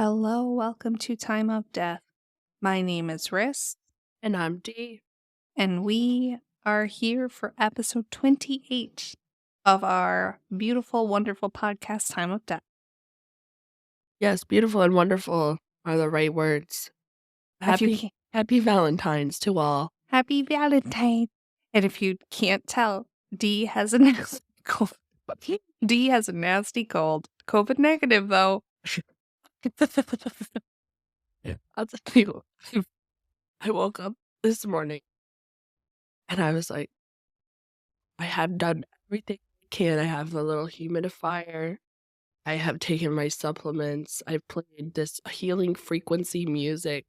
Hello, welcome to Time of Death. My name is Ris, And I'm Dee. and we are here for episode 28 of our beautiful, wonderful podcast, Time of Death. Yes, beautiful and wonderful are the right words. If you Happy can't, Happy Valentines to all. happy Valentine. And if you can't tell, Dee has a nasty cold. Dee has a nasty cold. COVID negative, though. I'll tell you, I woke up this morning and I was like, I have done everything I can. I have a little humidifier. I have taken my supplements. I've played this healing frequency music.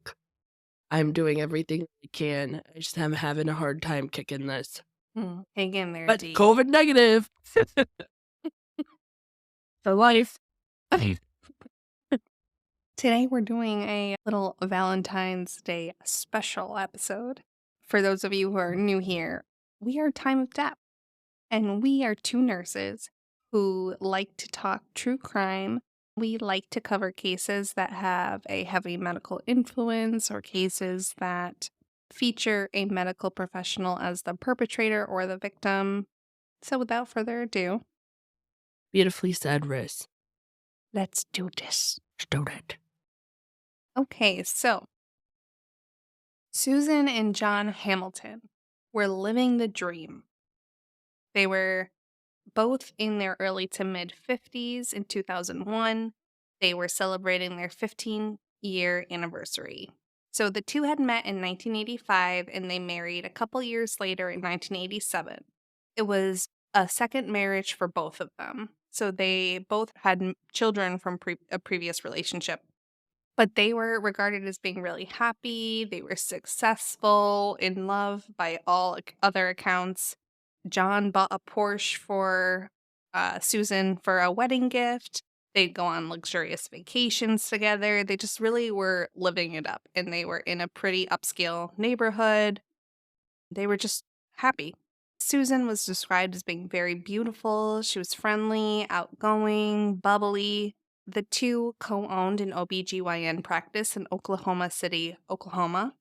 I'm doing everything I can. I just am having a hard time kicking this. Hang in there, But Dee. COVID negative. The life. Today we're doing a little Valentine's Day special episode. For those of you who are new here, we are Time of Death, and we are two nurses who like to talk true crime. We like to cover cases that have a heavy medical influence or cases that feature a medical professional as the perpetrator or the victim. So without further ado, Beautifully said, Riz. let's do this. Student. Okay, so Susan and John Hamilton were living the dream. They were both in their early to mid 50s in 2001. They were celebrating their 15-year anniversary. So the two had met in 1985 and they married a couple years later in 1987. It was a second marriage for both of them. So they both had children from a previous relationship. But they were regarded as being really happy. They were successful, in love by all other accounts. John bought a Porsche for Susan for a wedding gift. They'd go on luxurious vacations together. They just really were living it up. And they were in a pretty upscale neighborhood. They were just happy. Susan was described as being very beautiful. She was friendly, outgoing, bubbly. The two co-owned an OBGYN practice in Oklahoma City, Oklahoma.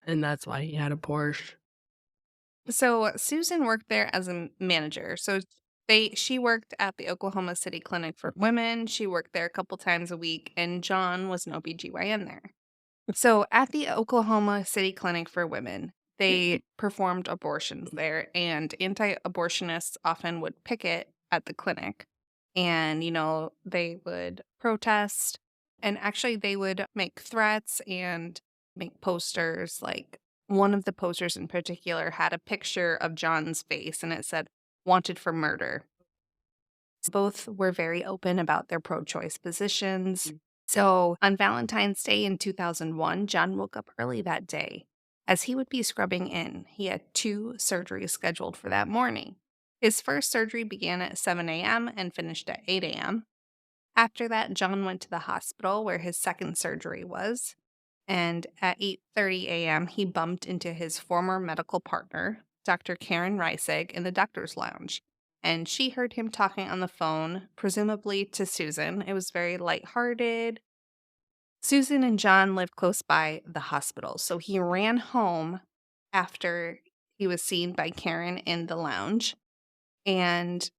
And that's why he had a Porsche. So Susan worked there as a manager. So she worked at the Oklahoma City Clinic for Women. She worked there a couple times a week, and John was an OBGYN there. So at the Oklahoma City Clinic for Women, they performed abortions there, and anti-abortionists often would picket at the clinic. And, they would protest, and actually they would make threats and make posters. Like, one of the posters in particular had a picture of John's face, and it said, "Wanted for murder." Both were very open about their pro-choice positions. So on Valentine's Day in 2001, John woke up early that day. As he would be scrubbing in, he had 2 surgeries scheduled for that morning. His first surgery began at 7 a.m. and finished at 8 a.m. After that, John went to the hospital where his second surgery was. And at 8:30 a.m., he bumped into his former medical partner, Dr. Karen Reisig, in the doctor's lounge. And she heard him talking on the phone, presumably to Susan. It was very lighthearted. Susan and John lived close by the hospital, so he ran home after he was seen by Karen in the lounge. And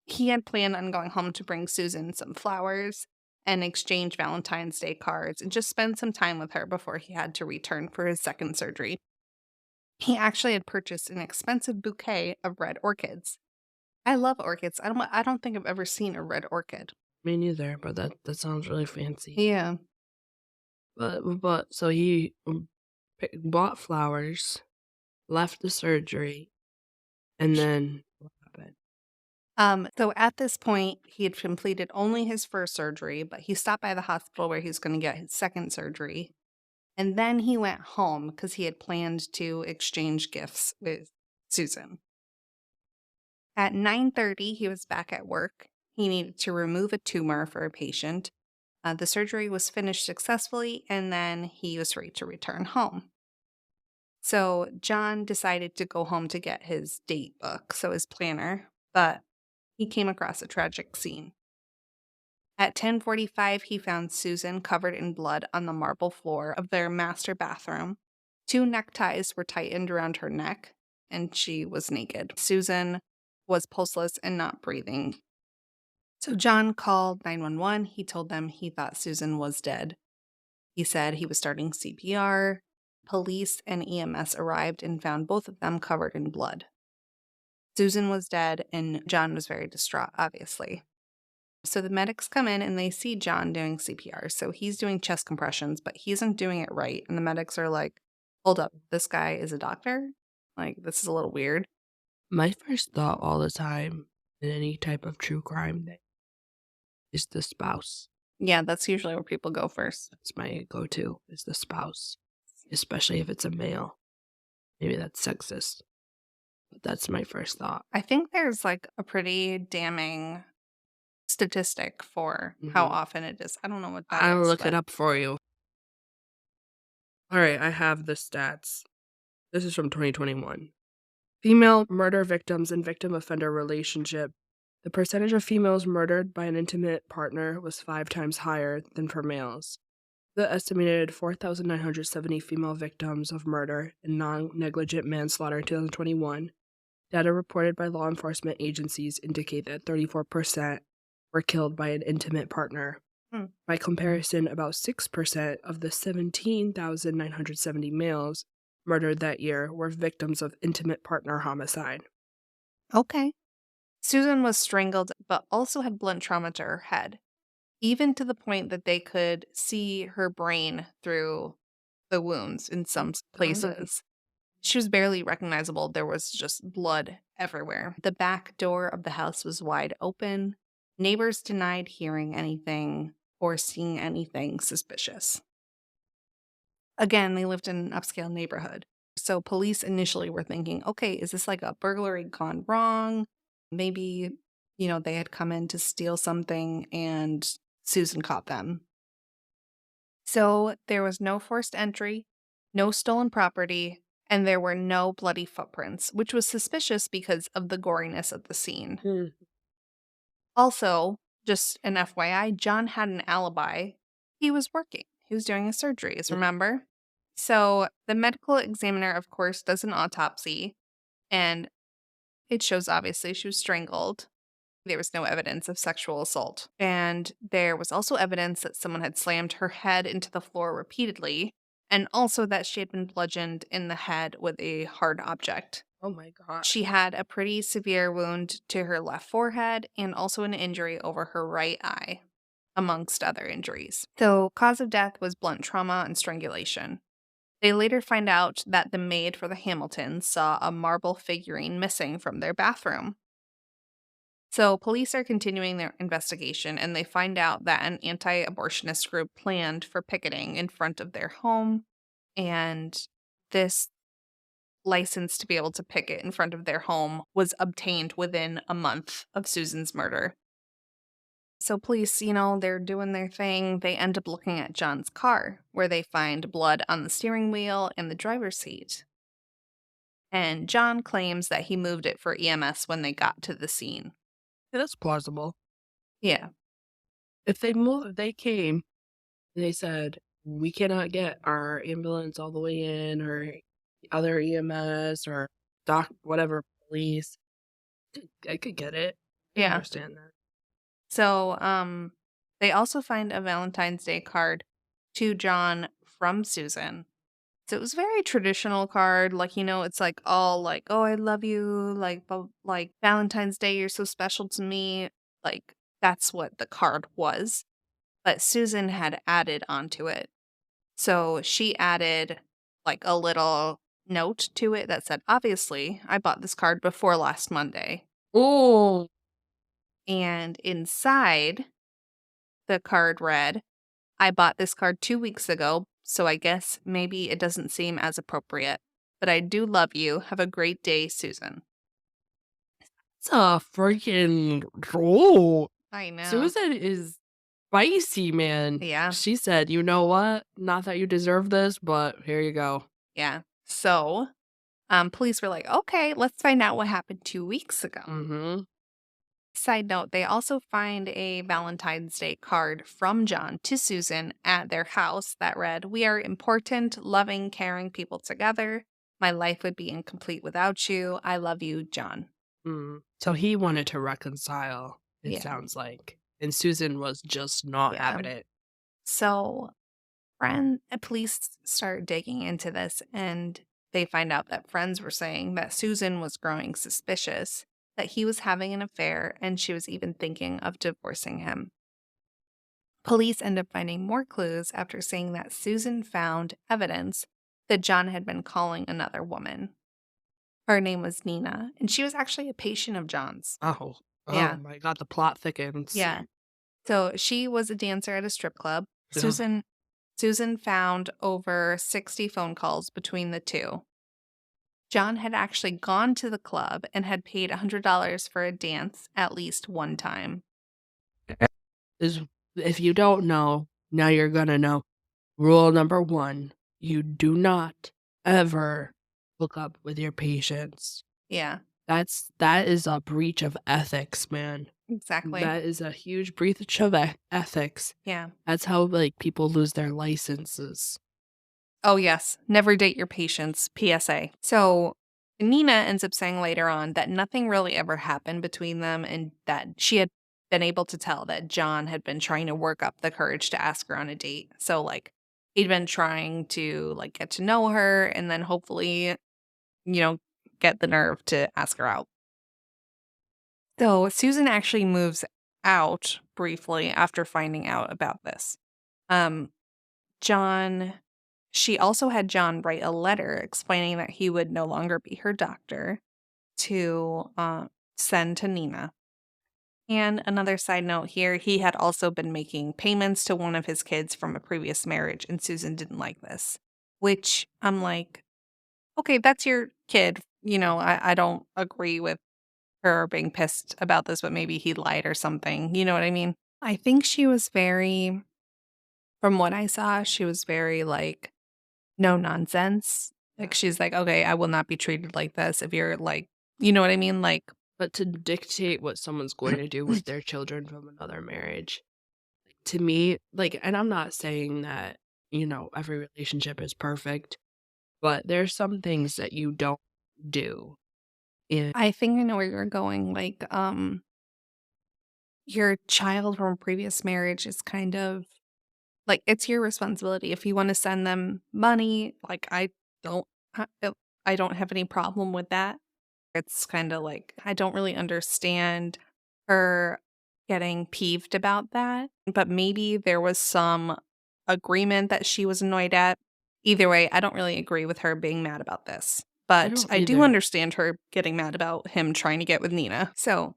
he had planned on going home to bring Susan some flowers and exchange Valentine's Day cards and just spend some time with her before he had to return for his second surgery. He actually had purchased an expensive bouquet of red orchids. I love orchids. I don't think I've ever seen a red orchid. Me neither, but that sounds really fancy. Yeah. But so he bought flowers, left the surgery, and then what happened? So at this point, he had completed only his first surgery, but he stopped by the hospital where he was going to get his second surgery. And then he went home because he had planned to exchange gifts with Susan. At 9:30, he was back at work. He needed to remove a tumor for a patient. The surgery was finished successfully, and then he was ready to return home. So John decided to go home to get his date book, so his planner, but he came across a tragic scene. At 10:45, he found Susan covered in blood on the marble floor of their master bathroom. Two neckties were tightened around her neck, and she was naked. Susan was pulseless and not breathing. So John called 911. He told them he thought Susan was dead. He said he was starting CPR. Police and EMS arrived and found both of them covered in blood. Susan was dead, and John was very distraught, obviously. So the medics come in and they see John doing CPR. So he's doing chest compressions, but he isn't doing it right. And the medics are like, hold up, this guy is a doctor? Like, this is a little weird. My first thought all the time in any type of true crime thing is the spouse. Yeah, that's usually where people go first. That's my go-to, is the spouse, especially if it's a male. Maybe that's sexist, but that's my first thought. I think there's like a pretty damning statistic for how often it is. I don't know what that I'll is, look it but up for you. All right, I have the stats. This is from 2021. Female murder victims and victim offender relationship. The percentage of females murdered by an intimate partner was 5 times higher than for males. The estimated 4,970 female victims of murder and non-negligent manslaughter in 2021, data reported by law enforcement agencies indicate that 34% were killed by an intimate partner. By comparison, about 6% of the 17,970 males murdered that year were victims of intimate partner homicide. okay. Susan was strangled, but also had blunt trauma to her head, even to the point that they could see her brain through the wounds in some places. She was barely recognizable. There was just blood everywhere. The back door of the house was wide open. Neighbors denied hearing anything or seeing anything suspicious. Again, they lived in an upscale neighborhood. So police initially were thinking, okay, is this like a burglary gone wrong? Maybe, they had come in to steal something and Susan caught them. So there was no forced entry, no stolen property, and there were no bloody footprints, which was suspicious because of the goriness of the scene. Also, just an FYI, John had an alibi. He was working. He was doing his surgeries, remember? So the medical examiner, of course, does an autopsy, and it shows obviously she was strangled. There was no evidence of sexual assault. And there was also evidence that someone had slammed her head into the floor repeatedly, and also that she had been bludgeoned in the head with a hard object. Oh my god. She had a pretty severe wound to her left forehead and also an injury over her right eye, amongst other injuries. So, cause of death was blunt trauma and strangulation. They later find out that the maid for the Hamiltons saw a marble figurine missing from their bathroom. So, police are continuing their investigation and they find out that an anti abortionist group planned for picketing in front of their home, and this license to be able to picket in front of their home was obtained within a month of Susan's murder. So police, they're doing their thing. They end up looking at John's car, where they find blood on the steering wheel and the driver's seat. And John claims that he moved it for EMS when they got to the scene. Yeah, that's plausible. Yeah. If they came and they said, we cannot get our ambulance all the way in, or other EMS or whatever, police, I could get it. I Yeah. understand that. So, they also find a Valentine's Day card to John from Susan. So it was a very traditional card, like, it's like all like, "Oh, I love you," like, "Valentine's Day, you're so special to me." Like, that's what the card was, but Susan had added onto it. So she added, like, a little note to it that said, "Obviously, I bought this card before last Monday." Oh, And inside, the card read, "I bought this card 2 weeks ago, so I guess maybe it doesn't seem as appropriate. But I do love you. Have a great day, Susan." it's a freaking troll. I know. Susan is spicy, man. Yeah. She said, you know what? Not that you deserve this, but here you go. Yeah. So, police were like, "Okay, let's find out what happened 2 weeks ago." Mm-hmm. Side note, they also find a Valentine's Day card from John to Susan at their house that read, "We are important, loving, caring people together. My life would be incomplete without you. I love you, John." So he wanted to reconcile, it Yeah. sounds like, and Susan was just not Yeah. having it. So, police start digging into this and they find out that friends were saying that Susan was growing suspicious, that he was having an affair, and she was even thinking of divorcing him. Police end up finding more clues after seeing that Susan found evidence that John had been calling another woman. Her name was Nina, and she was actually a patient of John's. Oh. Oh Yeah, my god, the plot thickens. yeah. So she was a dancer at a strip club. Ugh. Susan found over 60 phone calls between the two. John had actually gone to the club and had paid $100 for a dance at least one time. Is if you don't know, now you're gonna know. Rule number 1, you do not ever hook up with your patients. Yeah, That is a breach of ethics, man. exactly. That is a huge breach of ethics. Yeah. That's how, like, people lose their licenses. Oh, yes. Never date your patients. PSA. So Nina ends up saying later on that nothing really ever happened between them and that she had been able to tell that John had been trying to work up the courage to ask her on a date. So, like, he'd been trying to, like, get to know her and then hopefully, you know, get the nerve to ask her out. So Susan actually moves out briefly after finding out about this. Um, John She also had John write a letter explaining that he would no longer be her doctor to, send to Nina. And another side note here, he had also been making payments to one of his kids from a previous marriage, and Susan didn't like this, which I'm like, "Okay, that's your kid." I don't agree with her being pissed about this, but maybe he lied or something, you know what I mean? I think she was very from what I saw, she was very, like, no nonsense. Like, she's like, "Okay, I will not be treated like this if you're like" you know what I mean? Like But to dictate what someone's going to do with their children from another marriage, to me, like, and I'm not saying that, every relationship is perfect, but there's some things that you don't do. And I think I know where you're going, like, your child from a previous marriage is kind of like, it's your responsibility. If you wanna send them money, like, don't ha I don't have any problem with that. It's kinda like, I don't really understand her getting peeved about that, but maybe there was some agreement that she was annoyed at. Either way, I don't really agree with her being mad about this, I but don't I do either. understand her getting mad about him trying to get with Nina. So,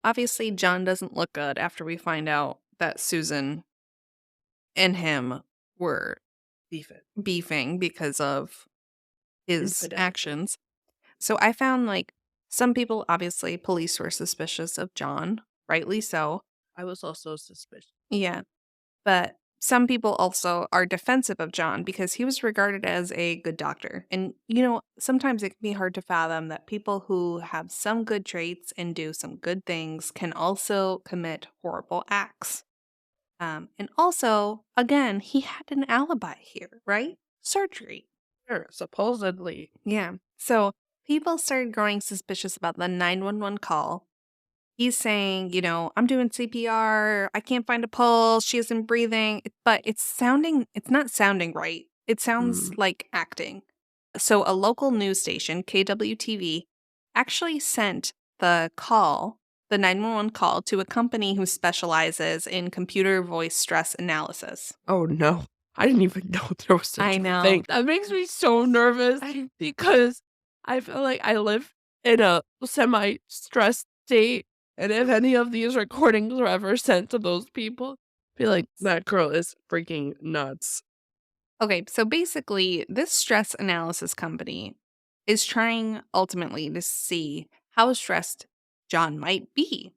obviously, John doesn't look good after we find out that Susan and him were Beef it. beefing because of his Infidelity. actions. So I found like some people, obviously, police were suspicious of John, rightly so. I was also suspicious. Yeah. But some people also are defensive of John because he was regarded as a good doctor. And, sometimes it can be hard to fathom that people who have some good traits and do some good things can also commit horrible acts. And also, again, he had an alibi here, right? Surgery. Sure, supposedly. Yeah. So people started growing suspicious about the 911 call. He's saying, I'm doing CPR. I can't find a pulse. She isn't breathing. But it's not sounding right. It sounds Mm. like acting. So a local news station, KWTV, actually sent the 911 call to a company who specializes in computer voice stress analysis. Oh, no. I didn't even know there was I such a know. thing. That makes me so nervous because I feel like I live in a semi-stressed state, and if any of these recordings were ever sent to those people, be like, "That girl is freaking nuts." Okay, so basically, this stress analysis company is trying ultimately to see how stressed John might be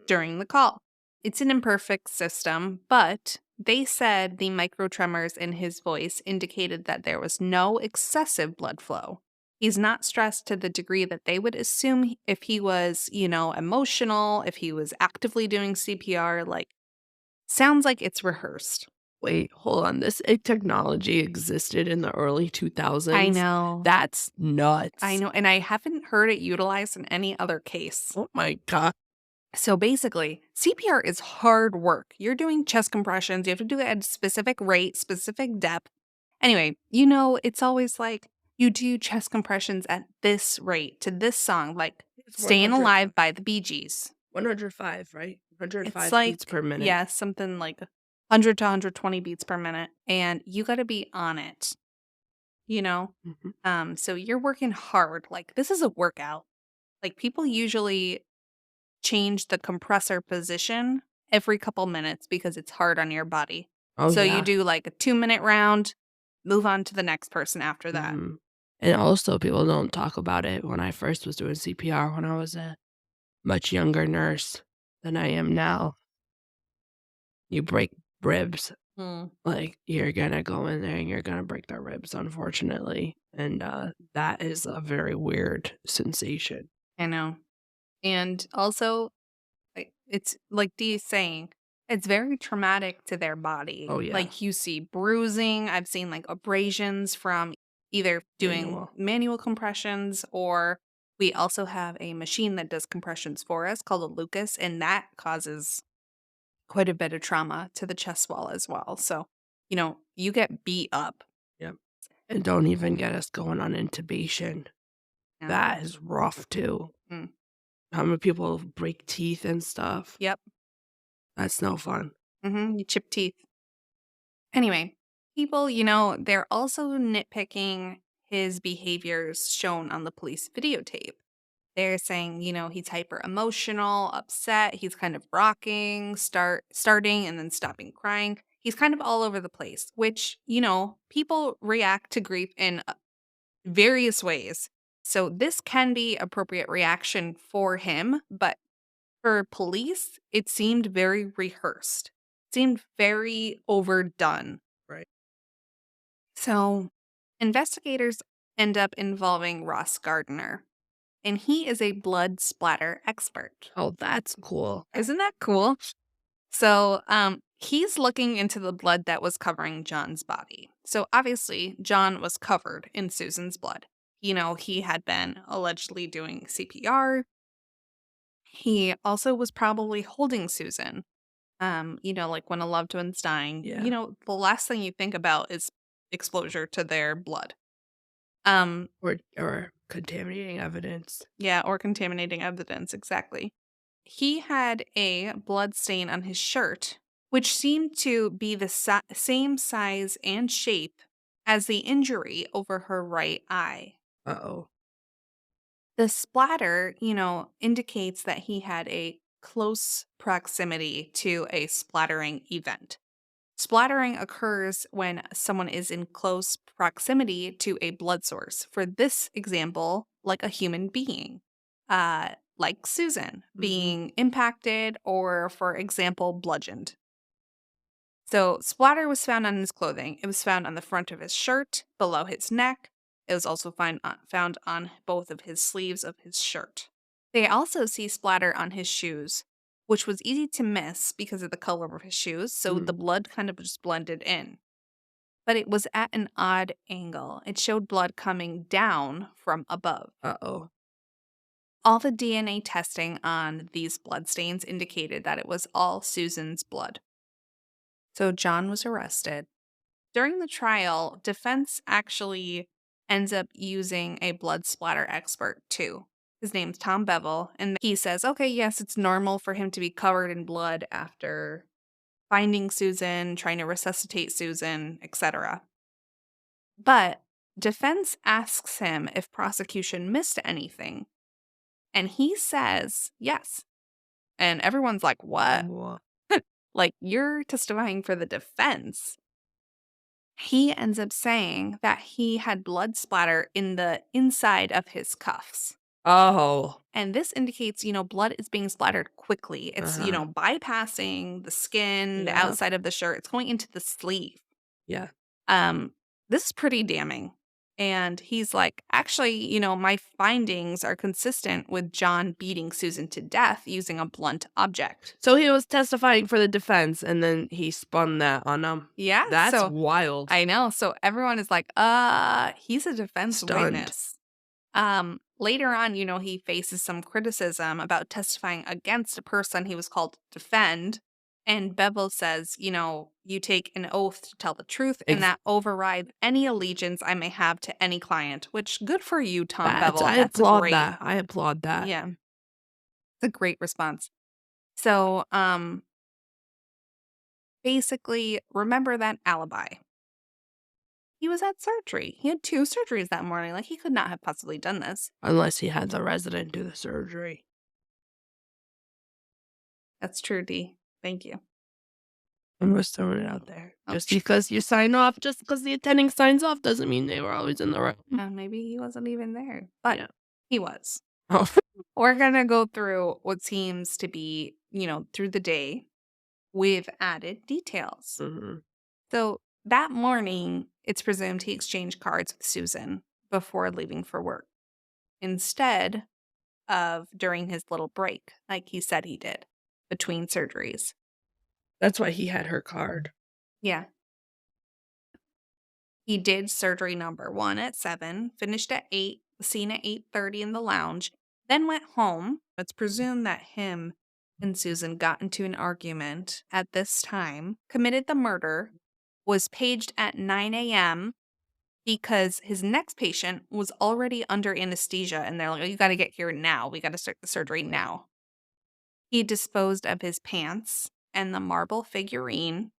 during the call. It's an imperfect system, but they said the microtremors in his voice indicated that there was no excessive blood flow. He's not stressed to the degree that they would assume if he was, emotional, if he was actively doing CPR, like, sounds like it's rehearsed. Wait, hold on. This technology existed in the early I 2000s? know. That's I nuts. know, and I haven't heard it utilized in any other case. Oh my god. So basically, CPR is hard work. You're doing chest compressions. You have to do it at a specific rate, specific depth. Anyway, it's always like you do chest compressions at this rate to this song, like It's Staying Alive by the Bee Gees. 105, right? It's 105 beats like, per minute. yeah, something like 100 to 120 beats per minute. And you got to be on it, you know? Mhm. So you're working hard. Like, this is a workout. Like, people usually change the compressor position every couple minutes because it's hard on your body. Oh, So you yeah. do like a 2-minute round, move on to the next person after that. Mhm. And also, people don't talk about it. When I first was doing CPR, when I was a much younger nurse than I am now, you break ribs. Mm, Like, you're gonna go in there and you're gonna break their ribs, unfortunately, and, that is a very weird sensation. I know. And also, it's like Dee is saying, it's very traumatic to their body. Oh, yeah. Like you see bruising. I've seen like abrasions from either doing Manual. manual compressions, or we also have a machine that does compressions for us called a Lucas, and that causes quite a bit of trauma to the chest wall as well. So, you get beat up. Yep. And don't even get us going on intubation. Yeah. That is rough too. Mm. How many people break teeth and stuff? Yep. That's no fun. You chip teeth. Anyway, people, they're also nitpicking his behaviors shown on the police videotape. They're saying, he's hyper emotional, upset, he's kind of rocking, starting and then stopping crying. He's kind of all over the place, which, people react to grief in various ways. So this can be appropriate reaction for him, but for police, it seemed very rehearsed. Seemed very overdone. Right. So investigators end up involving Ross Gardner, and he is a blood splatter expert. Oh, that's cool. Isn't that cool? So, he's looking into the blood that was covering John's body. So obviously, John was covered in Susan's blood. He had been allegedly doing CPR. He also was probably holding Susan. Like when a loved one's dying, Yeah. the last thing you think about is exposure to their blood. Um, Or contaminating evidence. yeah, or contaminating evidence, exactly. He had a blood stain on his shirt, which seemed to be the same size and shape as the injury over her right eye. Uh-oh. The splatter, indicates that he had a close proximity to a splattering event. Splattering occurs when someone is in close proximity to a blood source. For this example, like a human being, like Susan, Mhm. being impacted or, for example, bludgeoned. So, splatter was found on his clothing. It was found on the front of his shirt, below his neck. It was also found on both of his sleeves of his shirt. They also see splatter on his shoes, which was easy to miss because of the color of his shoes, so the Mhm. blood kind of just blended in. But it was at an odd angle. It showed blood coming down from above. Uh-oh. All the DNA testing on these bloodstains indicated that it was all Susan's blood. So John was arrested. During the trial, defense actually ends up using a blood splatter expert too. His name's Tom Bevel, and he says, okay, yes, it's normal for him to be covered in blood after finding Susan, trying to resuscitate Susan, etc. But defense asks him if prosecution missed anything, and he says yes. And everyone's like, what? Wha Like, you're testifying for the defense. He ends up saying that he had blood splatter in the inside of his cuffs. Oh. And this indicates, blood is being splattered quickly. It's, Uh-huh. bypassing the skin, the Yep. outside of the shirt. It's going into the sleeve. Yeah. Um, this is pretty damning. And he's like, actually, my findings are consistent with John beating Susan to death using a blunt object. So he was testifying for the defense, and then he spun that on them. Yeah. That's So wild. I know. So everyone is like, he's a defense Stunned. witness. Later on, he faces some criticism about testifying against a person he was called to defend. And Bevel says, you take an oath to tell the truth, and Ex that overrides any allegiance I may have to any client, which good for you, Tom That's Bevel. I That's a applaud great, that. I applaud that. yeah, it's a great response. So, basically, remember that alibi. He was at surgery. He had 2 surgeries that morning. Like, he could not have possibly done this. Unless he had the resident do the surgery. That's true, D. Thank you. I'm just throwing it out there. Oh, Just because you sign off, just because the attending signs off doesn't mean they were always in the room. maybe he wasn't even there, but Yeah. he was. Oh. We're gonna go through what seems to be, through the day with added details. Mhm. So that morning, it's presumed he exchanged cards with Susan before leaving for work, instead of during his little break, like he said he did between surgeries. That's why he had her card. Yeah. He did surgery number 1 at 7, finished at 8, was seen at 8:30 in the lounge, then went home. It's presumed that him and Susan got into an argument at this time, committed the murder, was paged at 9 a.m. because his next patient was already under anesthesia, and they're like, "Oh, you gotta get here now. We gotta start the surgery now." He disposed of his pants and the marble figurine,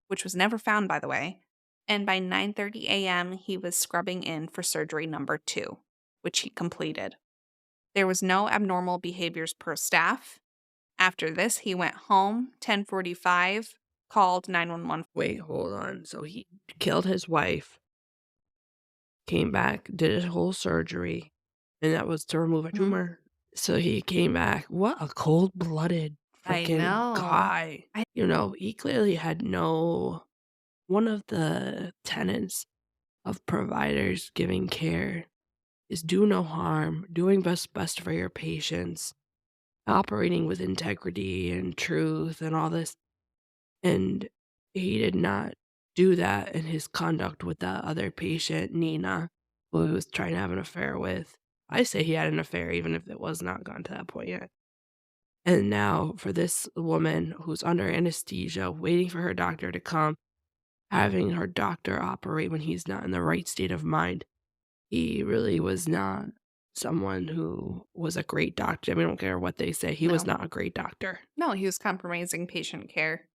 which was never found, by the way, and by 9:30 a.m., he was scrubbing in for surgery number 2, which he completed. There was no abnormal behaviors per staff. After this, he went home, 10:45, called 911. Wait, hold on. So he killed his wife, came back, did his whole surgery, and that was to remove a Mhm. tumor. So he came back. What a cold-blooded I freaking know. guy. He clearly had no one of the tenets of providers giving care is do no harm, doing best for your patients, operating with integrity and truth and all this. And he did not do that in his conduct with that other patient, Nina, who he was trying to have an affair with. I say he had an affair, even if it was not gone to that point yet. And now for this woman who's under anesthesia, waiting for her doctor to come, having her doctor operate when he's not in the right state of mind, he really was not someone who was a great doctor. I mean, I don't care what they say. He was No. not a great doctor. No, he was compromising patient care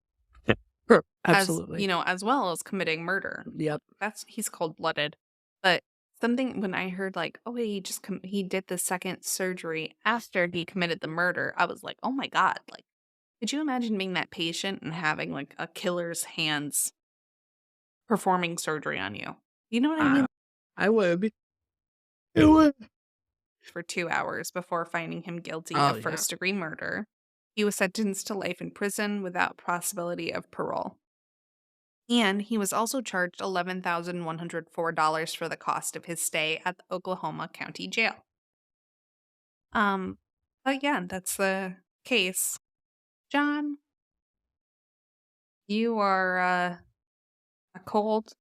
Sure. as, Absolutely. as well as committing murder. Yep. He's cold-blooded. But something when I heard like, "Oh, he just he did the second surgery after he committed the murder," I was like, "Oh my god." Like, could you imagine being that patient and having like a killer's hands performing surgery on you? You know what I I mean? I would. It would. For 2 hours before finding him guilty Oh, of yeah. first-degree murder. He was sentenced to life in prison without possibility of parole. And he was also charged $11,104 for the cost of his stay at the Oklahoma County Jail. Um, but yeah, that's the case. John, you are a cold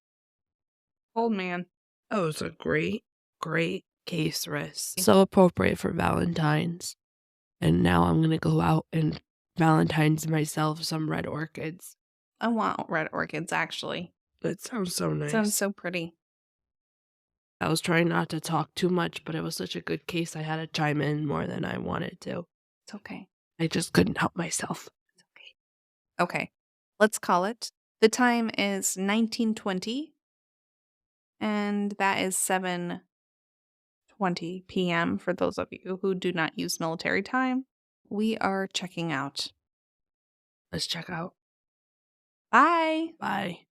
man. That was a great, great case, Riss. So appropriate for Valentine's. And now I'm gonna go out and Valentine's myself some red orchids. I want red orchids, actually. That sounds so Sounds nice. so pretty. I was trying not to talk too much, but it was such a good case, I had to chime in more than I wanted to. It's okay. I just couldn't help myself. It's okay. Okay, let's call it. The time is 1920, and that is 7:20 p.m. for those of you who do not use military time. We are checking out. Let's check out. Bye. Bye.